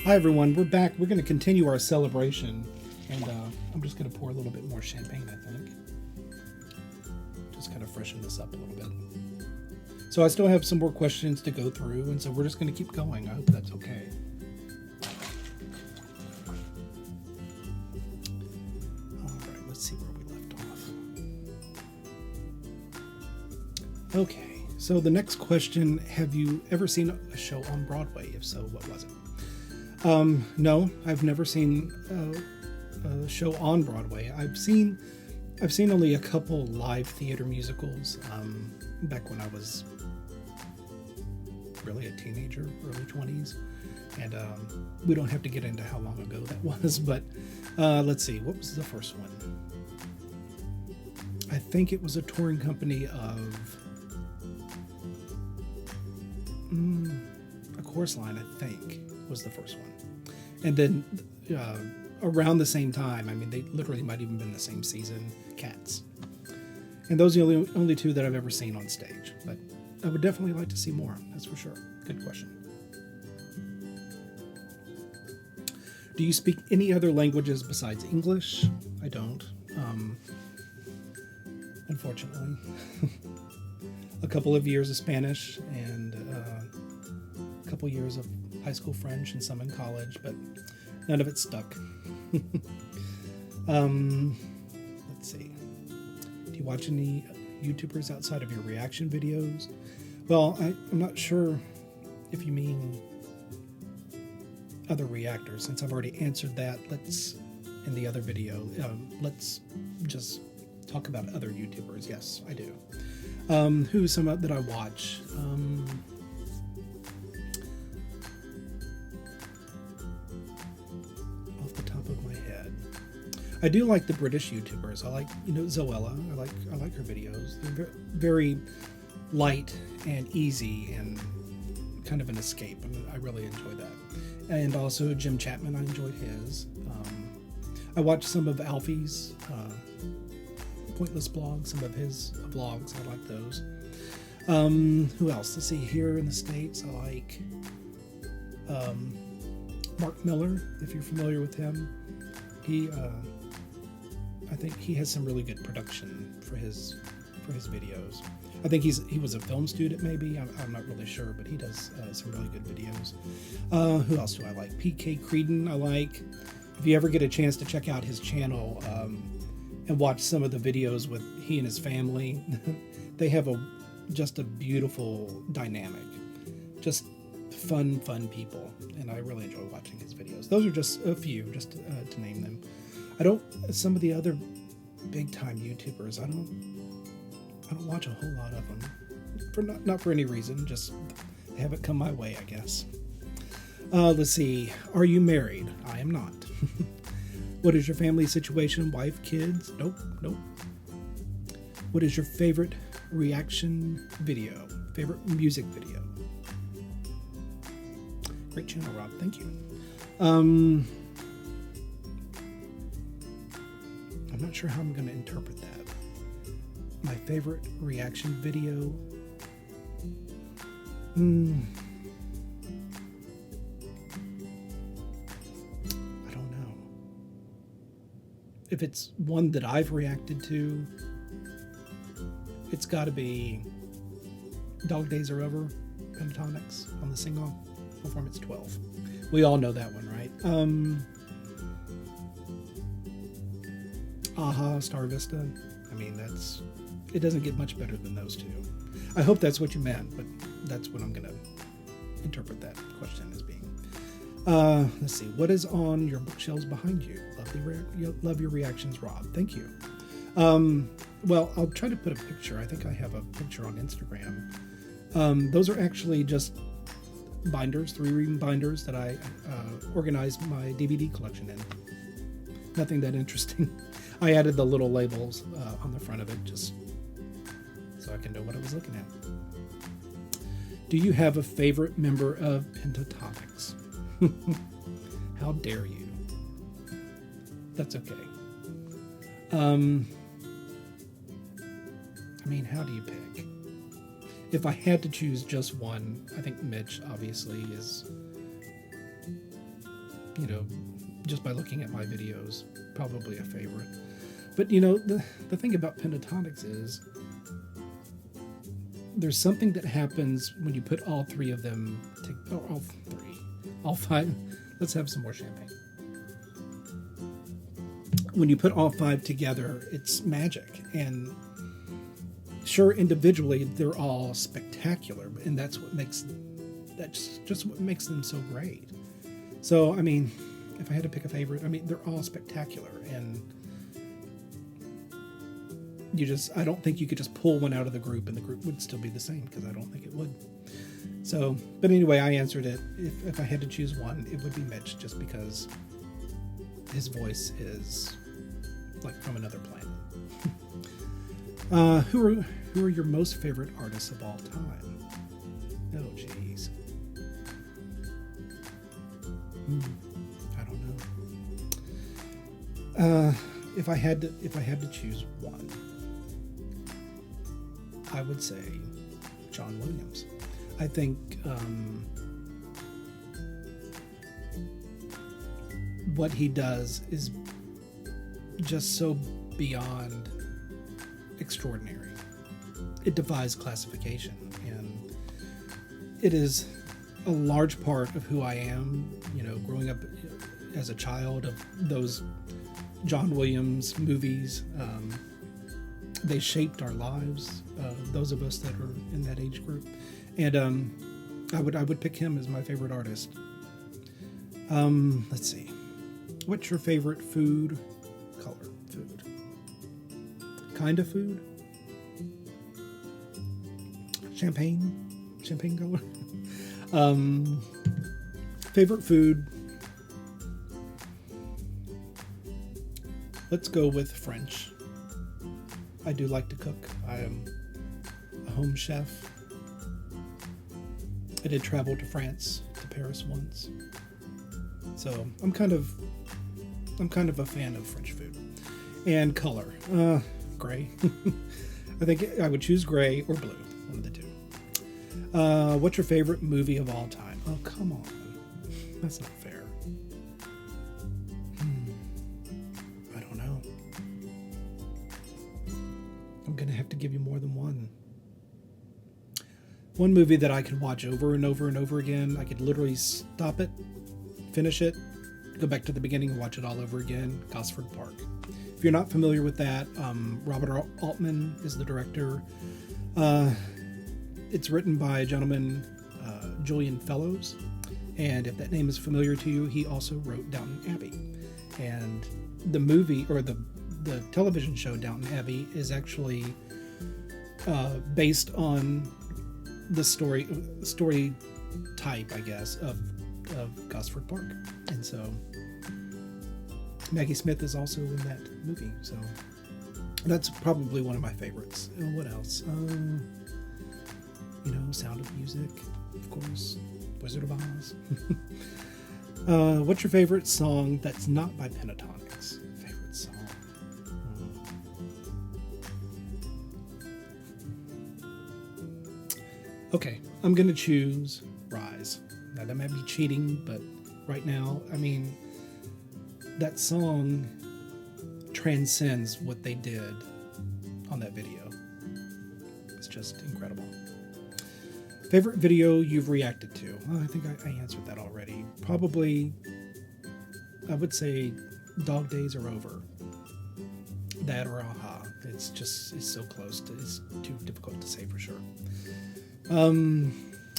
Hi everyone, we're back. We're going to continue our celebration, and I'm just going to pour a little bit more champagne, I think. Just kind of freshen this up a little bit. So I still have some more questions to go through, and so we're just going to keep going. I hope that's okay. All right, let's see where we left off. Okay, so the next question, have you ever seen a show on Broadway? If so, what was it? No, I've never seen a show on Broadway. I've seen only a couple live theater musicals back when I was really a teenager, early 20s. And we don't have to get into how long ago that was, but let's see, what was the first one? I think it was a touring company of A Chorus Line, I think, was the first one. And then around the same time, I mean, they literally might even been the same season, Cats. And those are the only two that I've ever seen on stage. But I would definitely like to see more, that's for sure. Good question. Do you speak any other languages besides English? I don't, unfortunately. A couple of years of Spanish and a couple years of high school French and some in college, but none of it stuck. Let's see. Do you watch any YouTubers outside of your reaction videos? Well, I'm not sure if you mean other reactors. Since I've already answered that, in the other video, let's just talk about other YouTubers. Yes, I do. Who's some that I watch? I do like the British YouTubers. I like, Zoella. I like her videos. They're very light and easy and kind of an escape. I really enjoy that. And also Jim Chapman, I enjoyed his. I watched some of Alfie's Pointless blogs, some of his vlogs. I like those. Who else? Let's see. Here in the States, I like Mark Miller, if you're familiar with him. I think he has some really good production for his videos. I think he was a film student, maybe. I'm not really sure, but he does some really good videos. Who else do I like? PK Creedon, I like. If you ever get a chance to check out his channel and watch some of the videos with he and his family, they have just a beautiful dynamic. Just fun people, and I really enjoy watching his videos. Those are just a few, just to name them. Some of the other big time YouTubers, I don't watch a whole lot of them. Not for any reason, just they haven't come my way, I guess. Let's see. Are you married? I am not. What is your family situation? Wife, kids? Nope. What is your favorite reaction video? Favorite music video? Great channel, Rob. Thank you. I'm not sure how I'm going to interpret that. My favorite reaction video? I don't know. If it's one that I've reacted to, it's got to be Dog Days Are Over, Pentatonix on the sing-off performance 12. We all know that one, right? Aha, Star Vista. I mean, it doesn't get much better than those two. I hope that's what you meant, but that's what I'm going to interpret that question as being. Let's see. What is on your bookshelves behind you? Love your reactions, Rob. Thank you. Well, I'll try to put a picture. I think I have a picture on Instagram. Those are actually just binders, 3-ring binders that I organized my DVD collection in. Nothing that interesting. I added the little labels on the front of it just so I can know what I was looking at. Do you have a favorite member of Pentatonix? How dare you? That's okay. I mean, how do you pick? If I had to choose just one, I think Mitch obviously is you know, just by looking at my videos, probably a favorite. But, you know, the thing about Pentatonix is there's something that happens when you put all three of them, all five, let's have some more champagne. When you put all five together, it's magic. And sure, individually, they're all spectacular, and that's just what makes them so great. So, I mean, if I had to pick a favorite, I mean, they're all spectacular, and I don't think you could just pull one out of the group and the group would still be the same, because I don't think it would. So, but anyway, I answered it. If I had to choose one, it would be Mitch, just because his voice is like from another planet. Who are your most favorite artists of all time? Oh, jeez. I don't know. If I had to choose one, I would say John Williams. I think what he does is just so beyond extraordinary. It defies classification, and it is a large part of who I am. You know, growing up as a child of those John Williams movies, they shaped our lives. Those of us that are in that age group, and I would pick him as my favorite artist. Let's see, what's your favorite food? Color, food, kind of food. Champagne color. Favorite food. Let's go with French. I do like to cook. I am a home chef. I did travel to France, to Paris once. So I'm kind of a fan of French food. And color. Gray. I think I would choose gray or blue. One of the two. What's your favorite movie of all time? Oh, come on. That's not fair. I don't know. I'm going to have to give you more than one. One movie that I could watch over and over and over again. I could literally stop it, finish it, go back to the beginning and watch it all over again. Gosford Park. If you're not familiar with that, Robert Altman is the director. It's written by a gentleman, Julian Fellows, and if that name is familiar to you, he also wrote Downton Abbey. And the movie, or the television show Downton Abbey, is actually based on the story type, I guess, of Gosford Park. And so Maggie Smith is also in that movie, so that's probably one of my favorites. And what else? Sound of Music, of course. Wizard of Oz. What's your favorite song that's not by Pentatonix? Favorite song? Okay, I'm going to choose Rise. Now, that might be cheating, but right now, I mean, that song transcends what they did on that video. It's just incredible. Favorite video you've reacted to? Well, I think I answered that already. Probably, I would say Dog Days Are Over. That or Aha. It's so close. It's too difficult to say for sure.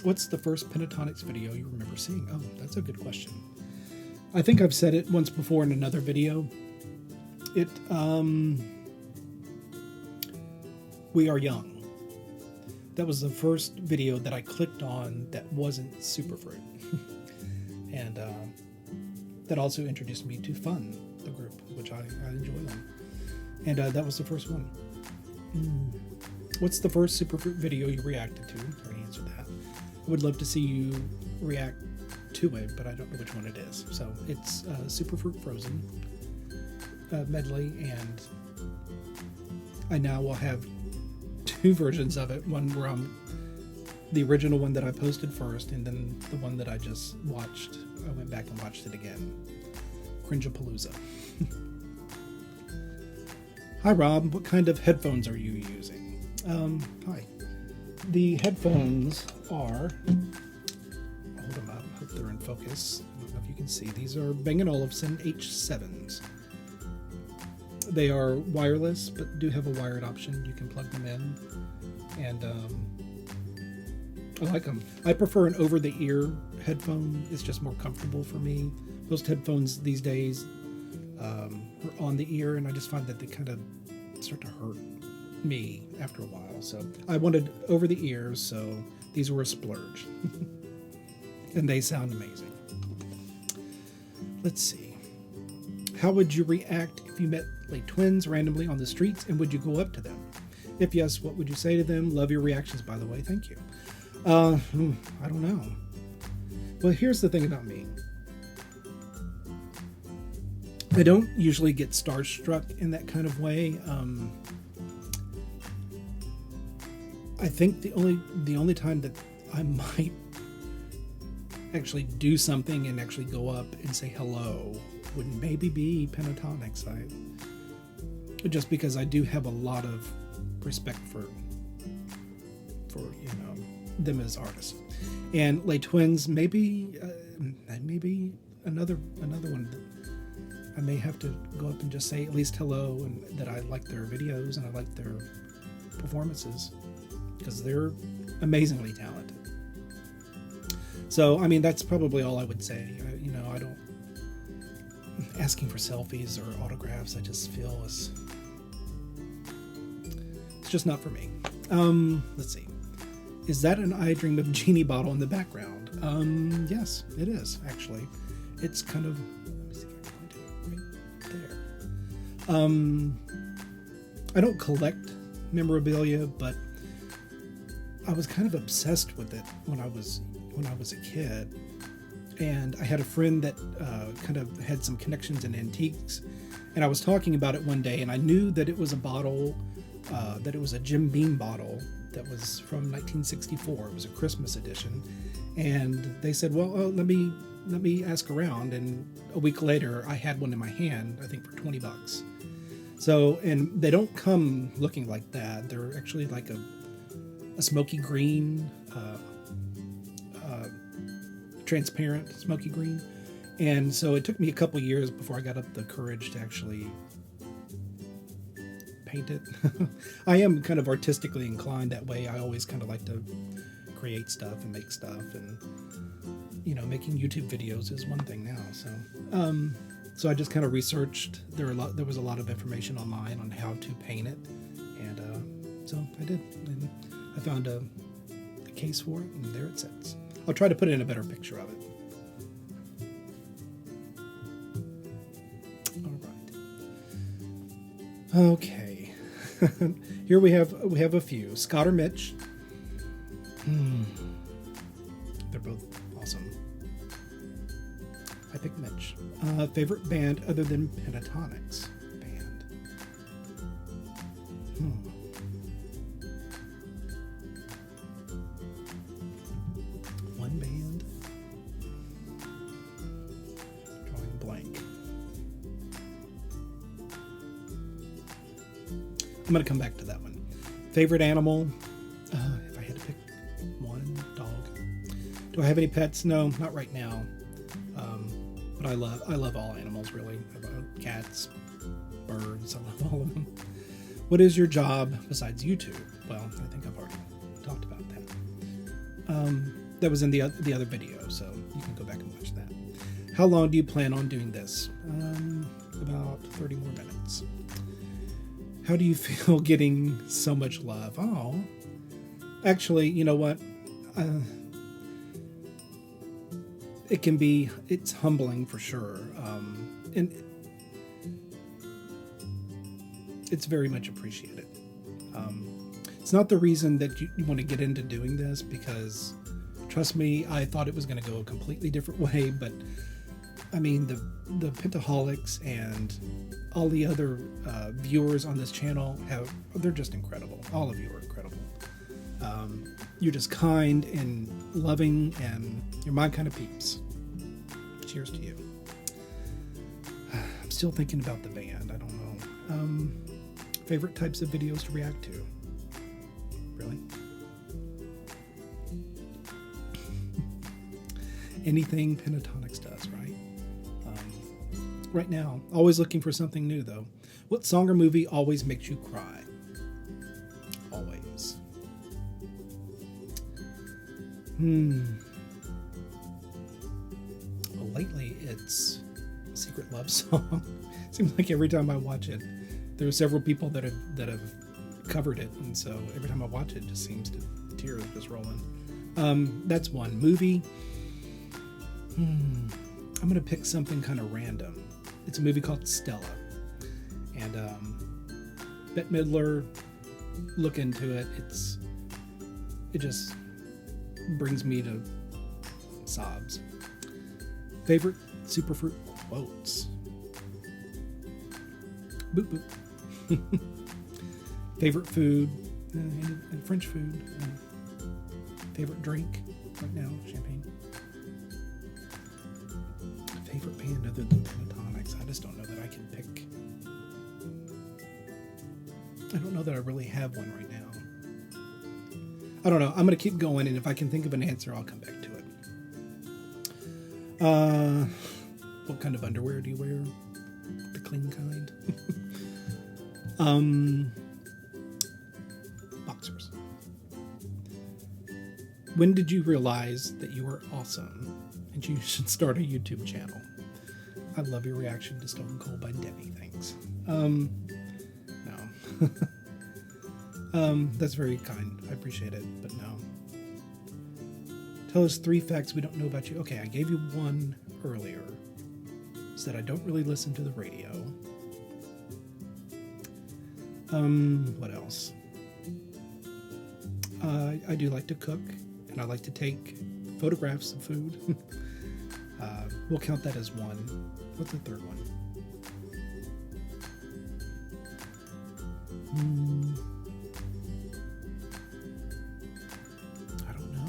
What's the first Pentatonix video you remember seeing? Oh, that's a good question. I think I've said it once before in another video. We Are Young. That was the first video that I clicked on that wasn't Superfruit. And that also introduced me to Fun, the group, which I enjoy them. And that was the first one. What's the first Superfruit video you reacted to? I already answered that. I would love to see you react to it, but I don't know which one it is. So it's Superfruit Frozen medley, and I now will have two versions of it. One where I'm the original one that I posted first, and then the one that I just watched. I went back and watched it again. Cringeapalooza. Hi Rob, what kind of headphones are you using? Hi. The headphones are, hold them up, hope they're in focus. I don't know if you can see. These are Bang & Olufsen H7s. They are wireless, but do have a wired option. You can plug them in, and I like them. I prefer an over-the-ear headphone. It's just more comfortable for me. Most headphones these days are on the ear, and I just find that they kind of start to hurt me after a while. So I wanted over the ears, so these were a splurge. And they sound amazing. Let's see. How would you react if you met like twins randomly on the streets, and would you go up to them? If yes, what would you say to them? Love your reactions, by the way. Thank you. I don't know. Well, here's the thing about me. I don't usually get starstruck in that kind of way. I think the only time that I might actually do something and actually go up and say hello would maybe be Pentatonix. Just because I do have a lot of respect for them as artists. And Les Twins, maybe another one that I may have to go up and just say at least hello, and that I like their videos and I like their performances, because they're amazingly talented. So, I mean, that's probably all I would say. I don't, asking for selfies or autographs, I just feel it's just not for me. Let's see. Is that an I Dream of Genie bottle in the background? Yes, it is, actually. It's kind of, let me see if I can find it right there. I don't collect memorabilia, but I was kind of obsessed with it when I was a kid. And I had a friend that kind of had some connections in antiques, and I was talking about it one day, and I knew that it was a bottle, that it was a Jim Beam bottle that was from 1964. It was a Christmas edition, and they said, "Well, let me ask around." And a week later, I had one in my hand, I think for $20. So, and they don't come looking like that. They're actually like a smoky green. Transparent smoky green, and so it took me a couple years before I got up the courage to actually paint it. I am kind of artistically inclined that way. I always kind of like to create stuff and make stuff, and making YouTube videos is one thing now. So I just kind of researched. There was a lot of information online on how to paint it, and so I did, and I found a case for it, and there it sits. I'll try to put in a better picture of it. All right. Okay. Here we have a few. Scott or Mitch. They're both awesome. I picked Mitch. Favorite band other than Pentatonix band. One band. Drawing blank. I'm going to come back to that one. Favorite animal? If I had to pick one, dog. Do I have any pets? No, not right now. But I love all animals, really. I love cats, birds. I love all of them. What is your job besides YouTube? Well, I think I've already talked about that. That was in the other video, so you can go back and watch that. How long do you plan on doing this? About 30 more minutes. How do you feel getting so much love? Oh, actually, you know what? It's humbling for sure. And it's very much appreciated. It's not the reason that you want to get into doing this, because trust me, I thought it was going to go a completely different way, but I mean, the Pentatonix and all the other viewers on this channel they're just incredible. All of you are incredible. you're just kind and loving, and you're my kind of peeps. Cheers to you. I'm still thinking about the band. I don't know. Favorite types of videos to react to? Really? Anything Pentatonix does, right? Right now, always looking for something new, though. What song or movie always makes you cry? Always. Well, lately, it's a Secret Love Song. Seems like every time I watch it, there are several people that have covered it, and so every time I watch it, just seems to tears just rolling. That's one. Movie. I'm gonna pick something kind of random. It's a movie called Stella, and Bette Midler. Look into it. It just brings me to sobs. Favorite Superfruit quotes. Boop boop. Favorite food. French food. Favorite drink right now, champagne. Favorite band other than Pentatonix. I just don't know that I can pick. I don't know that I really have one right now. I don't know. I'm going to keep going, and if I can think of an answer, I'll come back to it. What kind of underwear do you wear? The clean kind? Boxers. When did you realize that you were awesome and you should start a YouTube channel? I love your reaction to Stone Cold by Debbie. Thanks. No. That's very kind. I appreciate it, but no. Tell us 3 facts we don't know about you. Okay, I gave you one earlier. Said I don't really listen to the radio. What else? I do like to cook, and I like to take photographs of food. We'll count that as one. What's the third one? I don't know.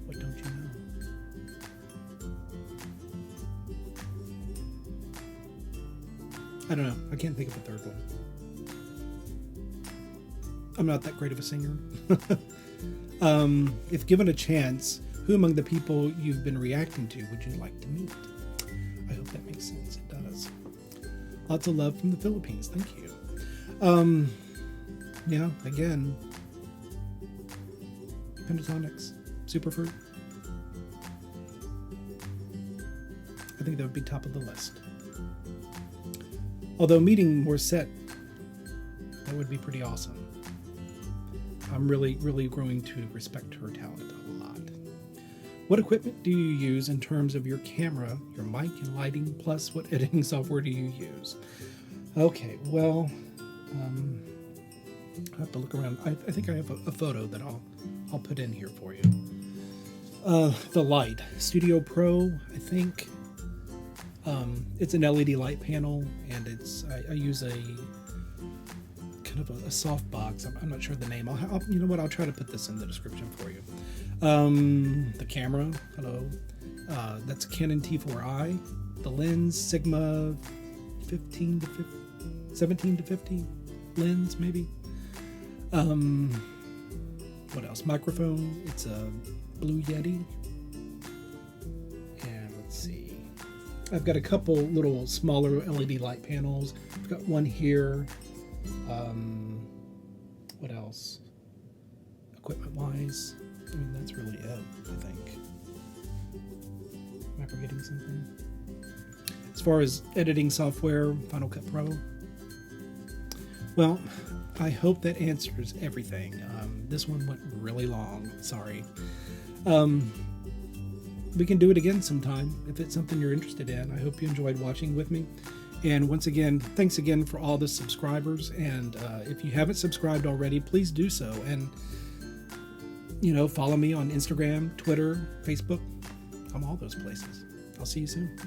What don't you know? I don't know. I can't think of a third one. I'm not that great of a singer. If given a chance, who among the people you've been reacting to would you like to meet? I hope that makes sense. It does. Lots of love from the Philippines. Thank you. Yeah, again, Pentatonix, Superfruit. I think that would be top of the list. Although meeting Morissette, that would be pretty awesome. I'm really, really growing to respect her talent a lot. What equipment do you use in terms of your camera, your mic and lighting, plus what editing software do you use? Okay, well, I have to look around. I think I have a photo that I'll put in here for you. The light, Studio Pro, I think. It's an LED light panel, and I use a kind of a soft box. I'm not sure the name. You know what? I'll try to put this in the description for you. The camera, hello. That's a Canon T4i. The lens, Sigma 17 to 50 lens, maybe. What else? Microphone. It's a Blue Yeti. And let's see. I've got a couple little smaller LED light panels. I've got one here. What else? Equipment-wise, I mean, that's really it, I think. Am I forgetting something? As far as editing software, Final Cut Pro. Well, I hope that answers everything. This one went really long. Sorry. We can do it again sometime if it's something you're interested in. I hope you enjoyed watching with me. And once again, thanks again for all the subscribers. And if you haven't subscribed already, please do so. And, follow me on Instagram, Twitter, Facebook. I'm all those places. I'll see you soon.